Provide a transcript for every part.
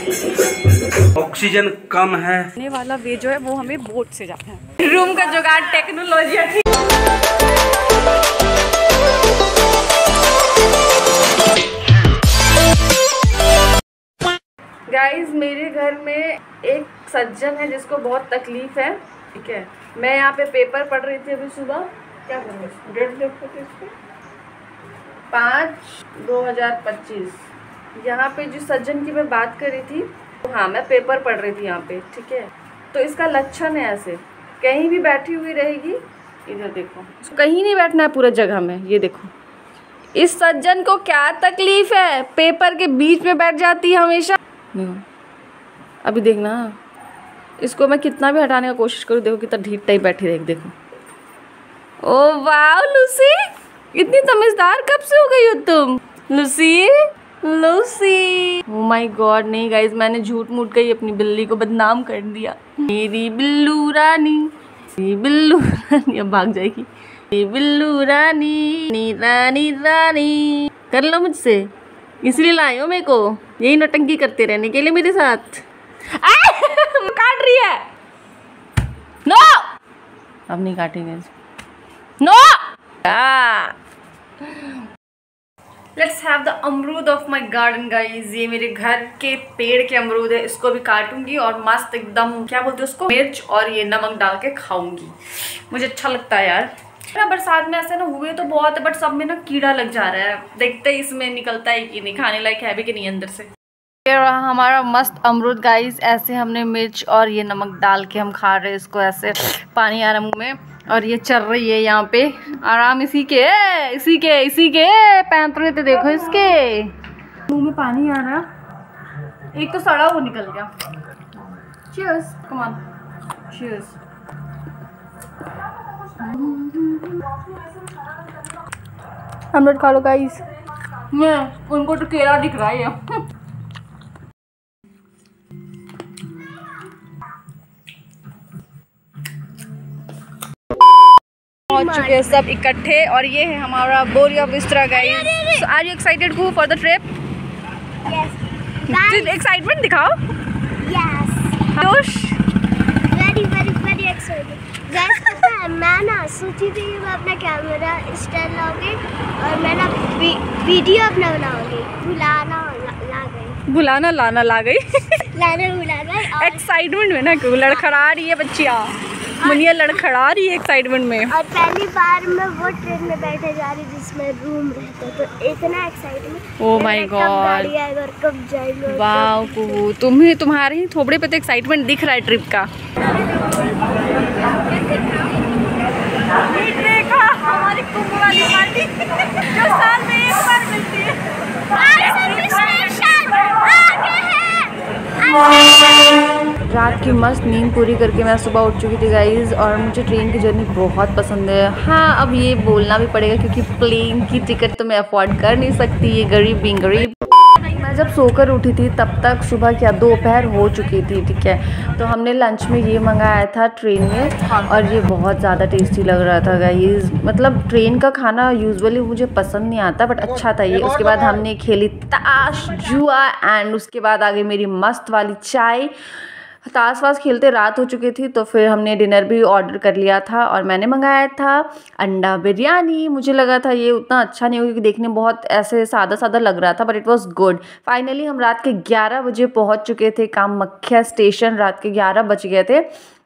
Oxygen कम है। आने वाला वे जो है वो हमें बोट से जाना है। रूम का जुगाड़ टेक्नोलॉजी अच्छी। गाइस मेरे घर में एक सज्जन है जिसको बहुत तकलीफ है, ठीक है। मैं यहाँ पे पेपर पढ़ रही थी अभी सुबह। क्या करूँ, डेट देखो थे इसको, 5/2025। यहाँ पे जिस सज्जन की मैं बात कर रही थी, हाँ मैं पेपर पढ़ रही थी यहाँ पे, ठीक है। तो इसका लक्षण है ऐसे, कहीं भी बैठी हुई रहेगी, इधर देखो, कहीं नहीं बैठना है पूरा जगह में। ये देखो इस सज्जन को क्या तकलीफ है, पेपर के बीच में बैठ जाती है हमेशा। अभी देखना, इसको मैं कितना भी हटाने का कोशिश करूँ, देखो कितना ढीठ टाइप बैठी रही। देखो, ओ वाह लूसी, इतनी समझदार कब से हो गई हो तुम Lucy? Lucy, oh my God, नहीं गाइज मैंने झूठ मूठ गई, अपनी बिल्ली को बदनाम कर दिया। मेरी बिल्लू रानी, मेरी बिल्लू रानी, अब भाग जाएगी। मेरी बिल्लू रानी, नी रानी रानी, कर लो मुझसे, इसलिए लाई हो मेरे को यही नौटंकी करते रहने के लिए मेरे साथ। काट रही है, नो अब नहीं काटेंगे, नो। लेट्स हैव द अमरूद ऑफ माई गार्डन गाइज। ये मेरे घर के पेड़ के अमरूद है, इसको भी काटूंगी और मस्त एकदम, क्या बोलते हैं उसको, मिर्च और ये नमक डाल के खाऊंगी। मुझे अच्छा लगता है यार। बरसात में ऐसे ना हुए तो बहुत है, बट सब में ना कीड़ा लग जा रहा है। देखते ही इसमें निकलता है कि नहीं, खाने लायक है भी कि नहीं अंदर से। ये रहा हमारा मस्त अमरूद गाइस। ऐसे हमने मिर्च और ये नमक डाल के हम खा रहे हैं इसको, ऐसे पानी आ रहा मुँह में। और ये चल रही है यहाँ पे आराम, इसी के पैंतरे थे, देखो इसके मुँह में पानी आ रहा। एक तो सड़ा वो निकल गया। Cheers, come on, cheers. अमरूद खा लो गाइस। मैं उनको तो केला दिख रहा है। पहुंच चुके हैं सब इकट्ठे और ये है हमारा बोरिया बिस्तरा guys. Are you excited go for the trip? Yes. Excitement दिखाओ। यस। जोश। Very very very excited. Guys पता है मैं ना सोची थी कि मैं अपना कैमरा स्टैंड लाऊंगी और मैं ना वीडियो अपना बनाऊंगी। बुलाना लाना ला गई। लाना बुलाना। एक्साइटमेंट में ना क्यों लड़खड़ा रही है बच्चियाँ, मुनिया लड़खड़ा रही है एक्साइटमेंट में। और पहली बार मैं वो ट्रेन में बैठे जा रही जिसमें रूम रहता, तो इतना एक्साइटमेंट। ओह माय गॉड, कब जाएंगे। वाओ कुहू, तुम्हारे ही थोबड़े पे तो एक्साइटमेंट दिख रहा है ट्रिप का। देखा हमारी कुंभ वाली पार्टी जो साल में एक बार मिलती है। रात की मस्त नींद पूरी करके मैं सुबह उठ चुकी थी गाइज, और मुझे ट्रेन की जर्नी बहुत पसंद है। हाँ अब ये बोलना भी पड़ेगा क्योंकि प्लेन की टिकट तो मैं अफोर्ड कर नहीं सकती, ये गरीब बिंग गरीब। मैं जब सोकर उठी थी तब तक सुबह क्या दोपहर हो चुकी थी, ठीक है। तो हमने लंच में ये मंगाया था ट्रेन में, और ये बहुत ज़्यादा टेस्टी लग रहा था गाइस। मतलब ट्रेन का खाना यूजुअली मुझे पसंद नहीं आता, बट अच्छा था ये। उसके बाद हमने खेली ताश जुआ, एंड उसके बाद आ गई मेरी मस्त वाली चाय। ताश वाश खेलते रात हो चुकी थी, तो फिर हमने डिनर भी ऑर्डर कर लिया था, और मैंने मंगाया था अंडा बिरयानी। मुझे लगा था ये उतना अच्छा नहीं होगा क्योंकि देखने में बहुत ऐसे सादा सादा लग रहा था, but it was good. Finally हम रात के 11 बजे पहुंच चुके थे कामाख्या स्टेशन, रात के 11 बज गए थे।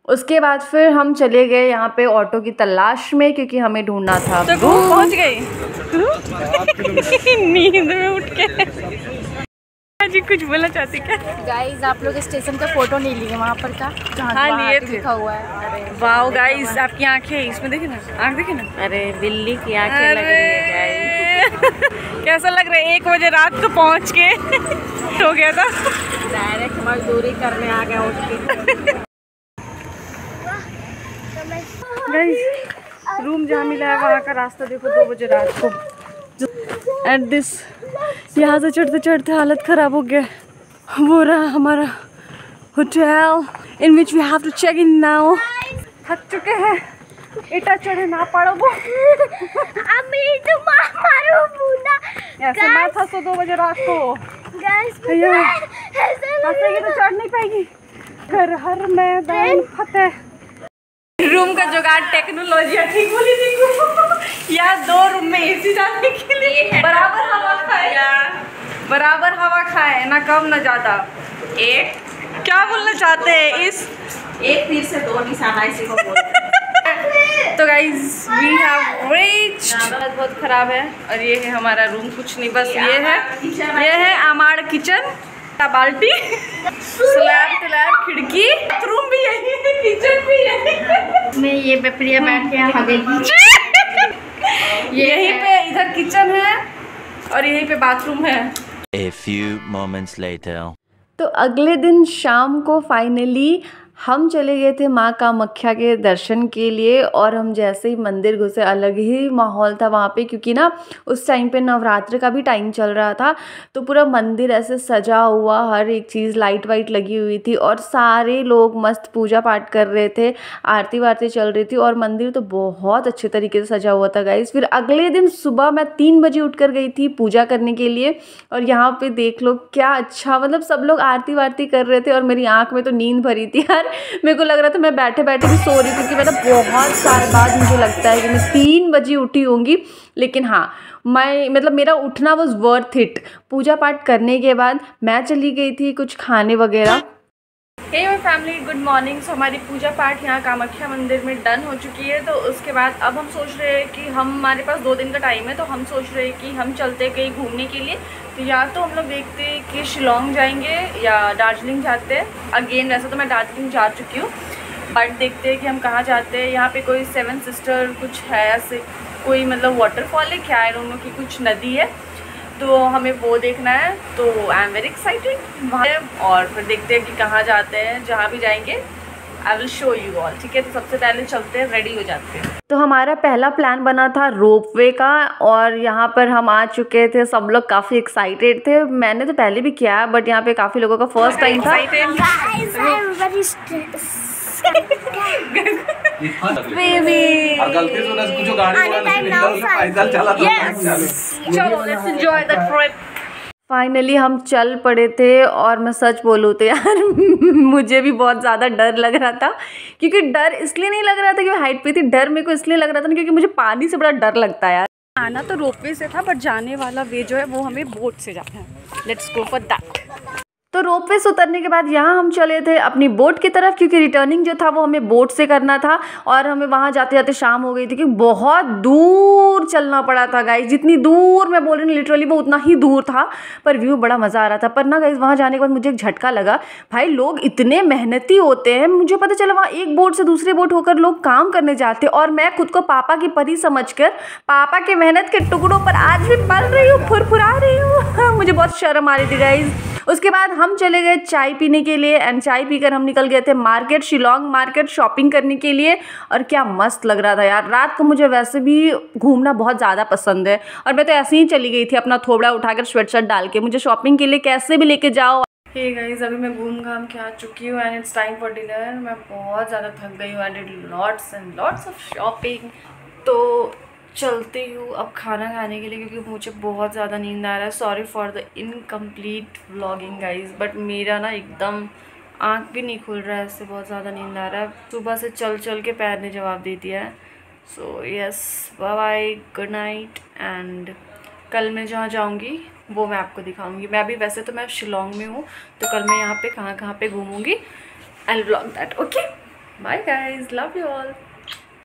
उसके बाद फिर हम चले गए यहाँ पे ऑटो की तलाश में, क्योंकि हमें ढूंढना था। तो पहुँच गए नींद में उठ के। जी कुछ बोलना चाहती क्या? गाइस आप लोग स्टेशन का फोटो नहीं लिए वहाँ पर का? हाँ लिए थे। लिखा हुआ है। वाओ गाइस आपकी आंखें इसमें देखे ना, आंख देखे ना। अरे बिल्ली की आंखें लग रही है गाइस। कैसा लग रहा है 1 बजे रात को पहुँच के हो गया था। डायरेक्ट मजदूरी करने आ गया उठ के। गाइस रूम जहाँ मिला है वहाँ का रास्ता देखो, 2 बजे रात को एट दिस, यहाँ से चढ़ते चढ़ते हालत ख़राब हो गया। वो रहा हमारा hotel in which we have to check in now. थक चुके हैं, इटा चढ़े ना पड़ो वो। अम्मी तो मारो बूना। ऐसे मैं था 2 बजे रात को। गाइस तो चढ़ नहीं पाएगी। हर हर मैदान फतेह। रूम का जुगाड़ टेक्नोलॉजी ठीक बोली थी। यार 2 रूम में एसी जाने के लिए बराबर हवा खाए, बराबर हवा खाए, ना कम ना ज्यादा। एक क्या बोलना चाहते हैं इस एक तीर से 2 निशाना इसी को बोलते हैं। तो गाइज वी हैव रीच्ड। बहुत खराब है और ये है हमारा रूम, कुछ नहीं बस ये है हमारा किचन, बाल्टी, स्लैब खिड़की, बाथरूम भी यही है, किचन भी यही है। मैं ये पेपरिया बैठ के हवेली यहीं पे इधर किचन है और यहीं पे बाथरूम है। A few moments later. तो अगले दिन शाम को फाइनली हम चले गए थे माँ कामाख्या के दर्शन के लिए और हम जैसे ही मंदिर घुसे अलग ही माहौल था वहाँ पे, क्योंकि ना उस टाइम पे नवरात्र का भी टाइम चल रहा था। तो पूरा मंदिर ऐसे सजा हुआ, हर एक चीज़ लाइट वाइट लगी हुई थी और सारे लोग मस्त पूजा पाठ कर रहे थे, आरती वारती चल रही थी और मंदिर तो बहुत अच्छे तरीके से सजा हुआ था गाइस। फिर अगले दिन सुबह मैं 3 बजे उठ कर गई थी पूजा करने के लिए और यहाँ पे देख लो क्या अच्छा, मतलब सब लोग आरती वारती कर रहे थे और मेरी आँख में तो नींद भरी थी यार। मेरे को लग रहा था मैं बैठे बैठे भी सो रही, क्योंकि मतलब बहुत साल बाद मुझे लगता है कि मैं 3 बजे उठी होंगी। लेकिन हाँ, मैं मतलब मेरा उठना वाज वर्थ इट। पूजा पाठ करने के बाद मैं चली गई थी कुछ खाने वगैरह। Hey my family, good morning. सो हमारी पूजा पाठ यहाँ कामाख्या मंदिर में डन हो चुकी है। तो उसके बाद अब हम सोच रहे हैं कि हमारे पास 2 दिन का टाइम है, तो हम सोच रहे हैं कि हम चलते कहीं घूमने के लिए। तो या तो हम लोग देखते हैं कि शिलोंग जाएंगे या दार्जिलिंग जाते हैं। अगेन वैसे तो मैं दार्जिलिंग जा चुकी हूँ, बट देखते हैं कि हम कहाँ जाते हैं। यहाँ पे कोई 7 सिस्टर कुछ है ऐसे, कोई मतलब वाटरफॉल है क्या है, दोनों की कुछ नदी है, तो हमें वो देखना है। तो आई एम वेरी एक्साइटेड वहाँ, और फिर देखते हैं कि कहाँ जाते हैं। जहाँ भी जाएंगे I will show you all, ठीक है। तो सबसे पहले चलते हैं, रेडी हो जाते हैं। तो हमारा पहला प्लान बना था रोपवे का और यहाँ पर हम आ चुके थे, सब लोग काफ़ी एक्साइटेड थे। मैंने तो पहले भी किया है बट यहाँ पे काफ़ी लोगों का फर्स्ट टाइम था। बेबी गलती से कुछ गाड़ी पैदल चला चलो let's enjoy the trip. Finally हम चल पड़े थे और मैं सच बोलूँ तो यार मुझे भी बहुत ज़्यादा डर लग रहा था, क्योंकि डर इसलिए नहीं लग रहा था कि मैं हाइट पे थी, डर मेरे को इसलिए लग रहा था ना क्योंकि मुझे पानी से बड़ा डर लगता है यार। आना तो रोपवे से था बट जाने वाला वे जो है वो हमें बोट से जाना है। Let's go for that. तो रोपवे से उतरने के बाद यहाँ हम चले थे अपनी बोट की तरफ, क्योंकि रिटर्निंग जो था वो हमें बोट से करना था और हमें वहाँ जाते जाते शाम हो गई थी, क्योंकि बहुत दूर चलना पड़ा था गाइस। जितनी दूर मैं बोल रही हूँ लिटरली वो उतना ही दूर था, पर व्यू बड़ा मज़ा आ रहा था। पर ना गाइस वहाँ जाने के बाद मुझे एक झटका लगा, भाई लोग इतने मेहनती होते हैं। मुझे पता चला वहाँ एक बोट से दूसरे बोट होकर लोग काम करने जाते, और मैं खुद को पापा की परी समझकर पापा के मेहनत के टुकड़ों पर आज भी पल रही हूँ, फुरफुरा रही हूँ। मुझे बहुत शर्म आ रही थी गाइस। उसके बाद हम चले गए चाय पीने के लिए एंड चाय पीकर हम निकल गए थे मार्केट, शिलोंग मार्केट शॉपिंग करने के लिए। और क्या मस्त लग रहा था यार। रात को मुझे वैसे भी घूमना बहुत ज़्यादा पसंद है और मैं तो ऐसे ही चली गई थी अपना थोबड़ा उठाकर स्वेटशर्ट डाल के। मुझे शॉपिंग के लिए कैसे भी लेके जाओ। हे गाइस, अभी मैं घूम घाम के आ चुकी हूँ and it's time for dinner. मैं बहुत ज़्यादा थक गई हूँ, I did lots and lots of shopping. तो चलती हूँ अब खाना खाने के लिए, क्योंकि मुझे बहुत ज़्यादा नींद आ रहा है। Sorry for the incomplete vlogging guys, but मेरा ना एकदम आँख भी नहीं खुल रहा है, इससे बहुत ज़्यादा नींद आ रहा है। सुबह से चल चल के पैर ने जवाब दे दिया है। So yes, bye bye, good night. And कल मैं जहाँ जाऊँगी वो मैं आपको दिखाऊँगी। मैं अभी वैसे तो मैं शिलोंग में हूँ, तो कल मैं यहाँ पे कहाँ पे घूमूँगी, I will vlog that. Okay, bye guys, love you all.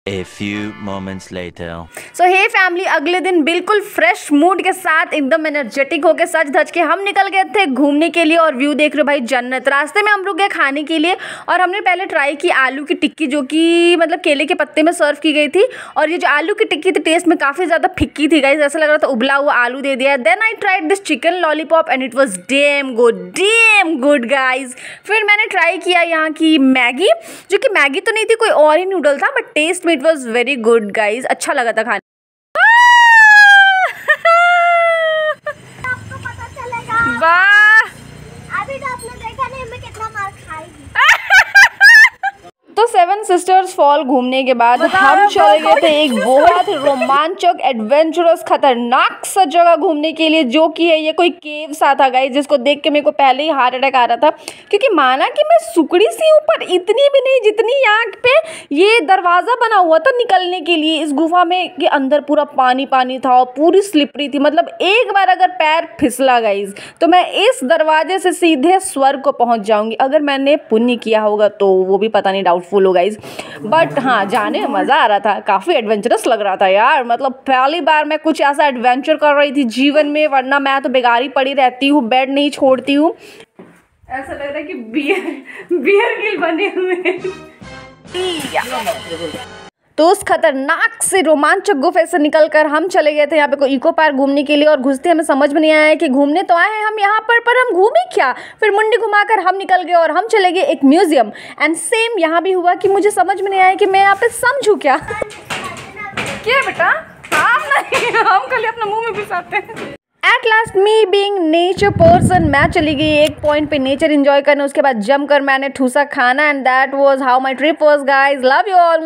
A few moments later. So hey family, अगले दिन बिल्कुल फ्रेश मूड के साथ एकदम एनर्जेटिक होके सज धज के हम निकल गए थे घूमने के लिए। और व्यू देख रहे हो भाई, जन्नत। रास्ते में हम रुक गए खाने के लिए और हमने पहले ट्राई की आलू की टिक्की, जो कि मतलब केले के पत्ते में सर्व की गई थी। और ये जो आलू की टिक्की थी टेस्ट में काफ़ी ज़्यादा फिक्की थी गाइस, ऐसा लग रहा था उबला हुआ आलू दे दिया। Then I tried this chicken lollipop and it was damn good guys. फिर मैंने ट्राई किया यहाँ की मैगी, जो कि मैगी तो नहीं थी, कोई और ही नूडल था, बट टेस्ट में it was very good guys, अच्छा लगा था खाने। आपको पता चलेगा। वाह, अभी तो आपने देखा नहीं मैं कितना मार खाएगी। तो तो सेवन सिस्टर्स फॉल घूमने के बाद हम चले गए थे एक बहुत रोमांचक एडवेंचरस खतरनाक सा जगह घूमने के लिए, जो कि है ये कोई केव सा था गाइस, जिसको देख के मेरे को पहले ही हार्ट अटैक आ रहा था। क्योंकि माना कि मैं सुकड़ी सी हूँ, पर इतनी भी नहीं जितनी यहाँ पे ये दरवाज़ा बना हुआ था निकलने के लिए इस गुफा में, के अंदर पूरा पानी पानी था और पूरी स्लिपरी थी। मतलब एक बार अगर पैर फिसला गाइस तो मैं इस दरवाजे से सीधे स्वर्ग को पहुँच जाऊँगी। अगर मैंने पुण्य किया होगा तो वो भी पता नहीं, डाउटफुल हो गाइस। बट हाँ, जाने में मज़ा आ रहा था, काफ़ी एडवेंचरस लग रहा था यार। मतलब पहली बार मैं कुछ ऐसा एडवेंचर कर रही थी जीवन में, वरना मैं तो बेगारी पड़ी रहती हूँ, बेड नहीं छोड़ती हूँ। ऐसा लग रहा है कि बियर गिल बने हुए हैं। तो उस खतरनाक से रोमांचक गुफे से निकलकर हम चले गए थे यहाँ पे कोई इको पार्क घूमने के लिए, और घुसते हमें समझ में नहीं आया कि घूमने तो आए हैं हम यहाँ पर हम घूमे क्या। फिर मुंडी घुमाकर हम निकल गए और हम चले गए एक म्यूजियम। एंड सेम यहाँ भी हुआ कि मुझे समझ में नहीं आया कि मैं यहाँ पे समझूँ क्या। क्या बेटा, हम नहीं, हम कल अपना मुँह में घुसाते हैं। At last me being nature person, मैं चली गई एक पॉइंट पे नेचर एंजॉय करने, उसके बाद जमकर मैंने ठूसा खाना। And that was how my trip was guys. Love you all.